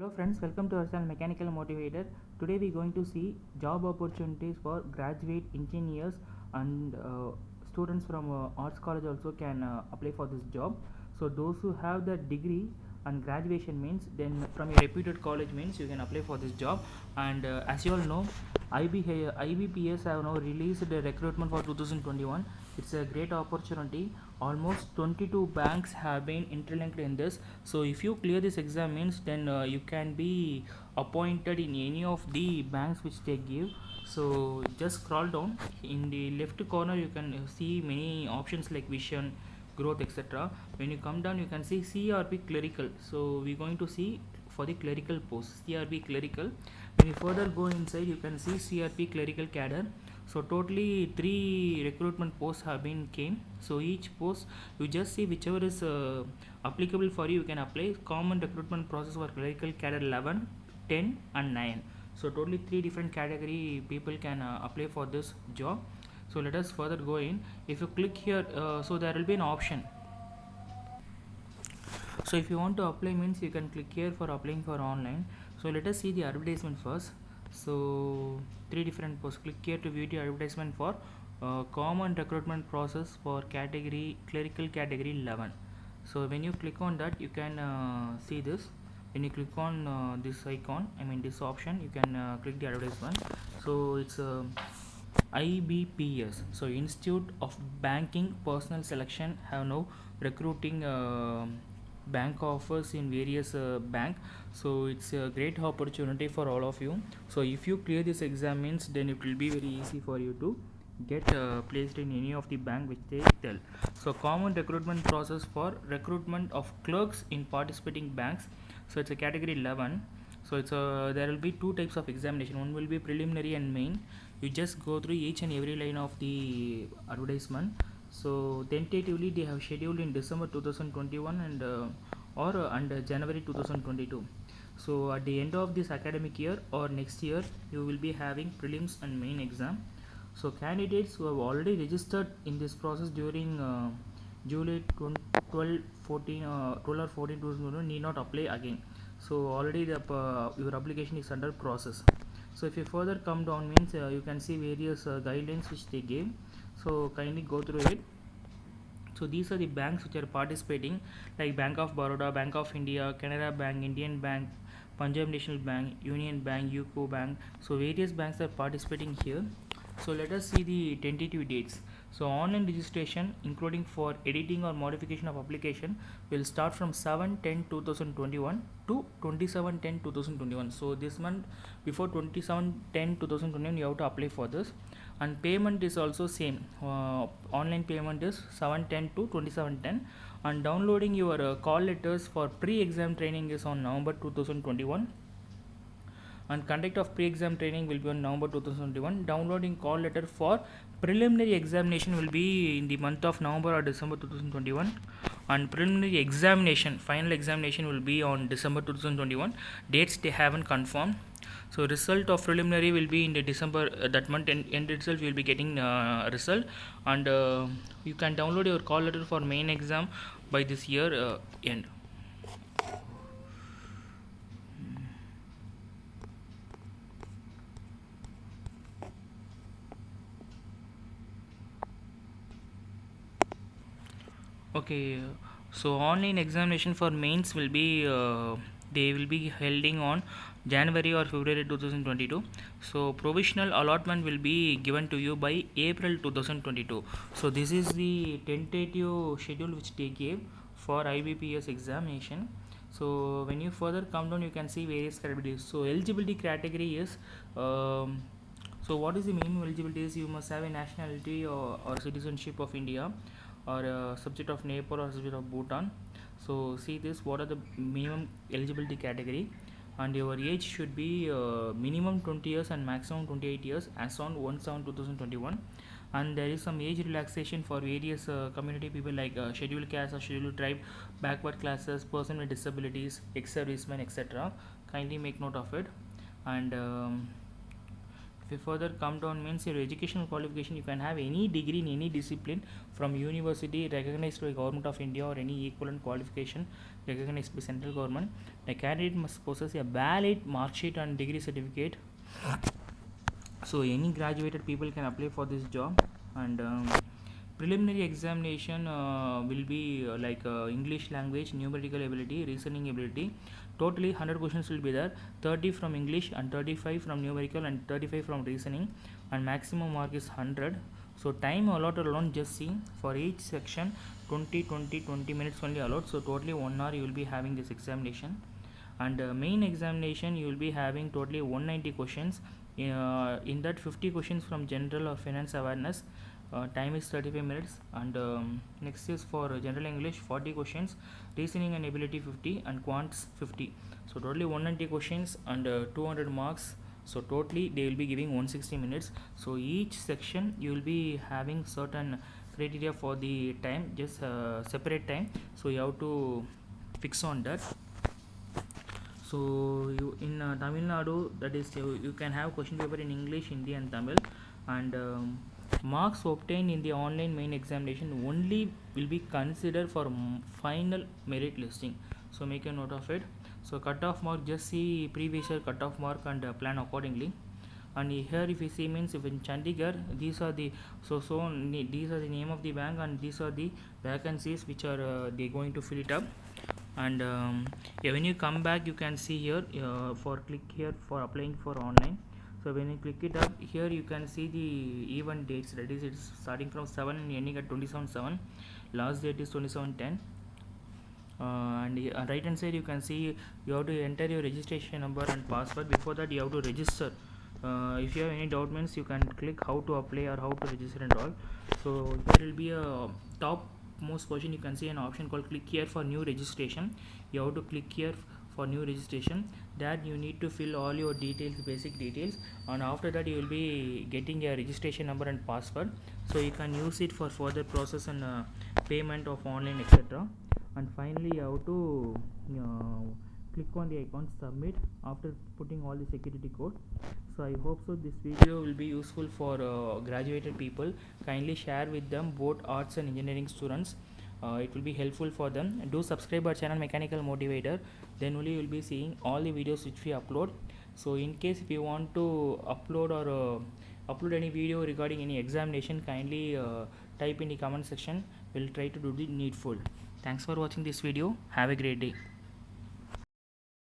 Hello friends, welcome to our channel Mechanical Motivator. Today we are going to see job opportunities for graduate engineers and students from arts college also can apply for this job. So those who have the degree and graduation means then from your reputed college means you can apply for this job. And as you all know, IBPS have now released the recruitment for 2021. It's a great opportunity. Almost 22 banks have been interlinked in this. So if you clear this exam means then you can be appointed in any of the banks which they give. So just scroll down in the left corner, you can see many options like vision, growth, etc. When you come down, you can see CRP clerical. So we're going to see for the clerical post, CRP clerical. When you further go inside, you can see CRP clerical cadre. So totally 3 recruitment posts have been came. So each post you just see whichever is applicable for you, you can apply. Common recruitment process for clerical cadre 11, 10 and 9. So totally 3 different category people can apply for this job. So let us further go in. If you click here, so there will be an option. So if you want to apply means you can click here for applying for online. So let us see the advertisement first. So 3 different posts. Click here to view the advertisement for common recruitment process for category clerical category 11. So when you click on that, you can see this. When you click on this icon, I mean this option, you can click the advertisement. So it's IBPS, so Institute of Banking Personal Selection have now recruiting bank offers in various bank. So it's a great opportunity for all of you. So if you clear this exam means then it will be very easy for you to get placed in any of the bank which they tell. So common recruitment process for recruitment of clerks in participating banks. So it's a category 11. So it's there will be 2 types of examination. One will be preliminary and main. You just go through each and every line of the advertisement. So tentatively they have scheduled in December 2021 and under January 2022. So at the end of this academic year or next year, you will be having prelims and main exam. So candidates who have already registered in this process during July 12, 14, 12 or 14 2021 need not apply again. So already the your application is under process. So if you further come down means you can see various guidelines which they gave. So kindly go through it. So these are the banks which are participating, like Bank of Baroda, Bank of India, Canara Bank, Indian Bank, Punjab National Bank, Union Bank, UCO Bank. So various banks are participating here. So let us see the tentative dates. So online registration including for editing or modification of application will start from 7/10/2021 to 27/10/2021. So this month before 27/10/2021 you have to apply for this. And payment is also same. Online payment is 7/10 to 27/10. And downloading your call letters for pre-exam training is on November 2021. And conduct of pre-exam training will be on November 2021. Downloading call letter for preliminary examination will be in the month of November or December 2021. And preliminary examination, final examination will be on December 2021. Dates they haven't confirmed. So result of preliminary will be in the December that month end itself you will be getting result. And you can download your call letter for main exam by this year end. Okay, so online examination for mains will be they will be holding on January or February 2022. So provisional allotment will be given to you by April 2022. So this is the tentative schedule which they gave for IBPS examination. So when you further come down, you can see various categories. So eligibility category is so what is the minimum eligibility is you must have a nationality or citizenship of India or subject of Nepal or subject of Bhutan. So see this, what are the minimum eligibility category, and your age should be minimum 20 years and maximum 28 years as on 1/7/2021. And there is some age relaxation for various community people like scheduled caste or scheduled tribe, backward classes, person with disabilities, ex-servicemen, etc. Kindly make note of it. And If you further come down means your educational qualification, you can have any degree in any discipline from university recognized by government of India or any equivalent qualification recognized by central government. The candidate must possess a valid mark sheet and degree certificate. So any graduated people can apply for this job. And preliminary examination will be English language, numerical ability, reasoning ability. Totally 100 questions will be there, 30 from English and 35 from numerical and 35 from reasoning, and maximum mark is 100. So time allotted alone, just see, for each section 20 minutes only allowed, so totally 1 hour you will be having this examination. And main examination you will be having totally 190 questions. In that 50 questions from general or finance awareness. Time is 35 minutes. And next is for general English 40 questions, reasoning and ability 50, and quants 50. So totally 190 questions and 200 marks. So totally they will be giving 160 minutes. So each section you will be having certain criteria for the time, just separate time, so you have to fix on that. So you in Tamil Nadu, that is you can have question paper in English, Hindi and Tamil. And marks obtained in the online main examination only will be considered for final merit listing, so make a note of it. So cutoff mark, just see previous year cutoff mark and plan accordingly. And here if you see means, if in Chandigarh, these are the these are the name of the bank and these are the vacancies which are they going to fill it up. And when you come back, you can see here for click here for applying for online. So when you click it up here, you can see the event dates, that is it's starting from 7 and ending at 27/7. Last date is 27/10. And right hand side you can see you have to enter your registration number and password. Before that you have to register. If you have any doubt means, you can click how to apply or how to register and all. So there will be a top most question, you can see an option called click here for new registration. You have to click here for new registration. That you need to fill all your details, basic details, and after that you will be getting a registration number and password, so you can use it for further process and payment of online, etc. And finally you have to click on the icon submit after putting all the security code. So I hope so this video will be useful for graduated people. Kindly share with them, both arts and engineering students. It will be helpful for them. Do subscribe our channel Mechanical Motivator, then only you will be seeing all the videos which we upload. So in case if you want to upload or upload any video regarding any examination, kindly type in the comment section. We'll try to do the needful. Thanks for watching this video. Have a great day.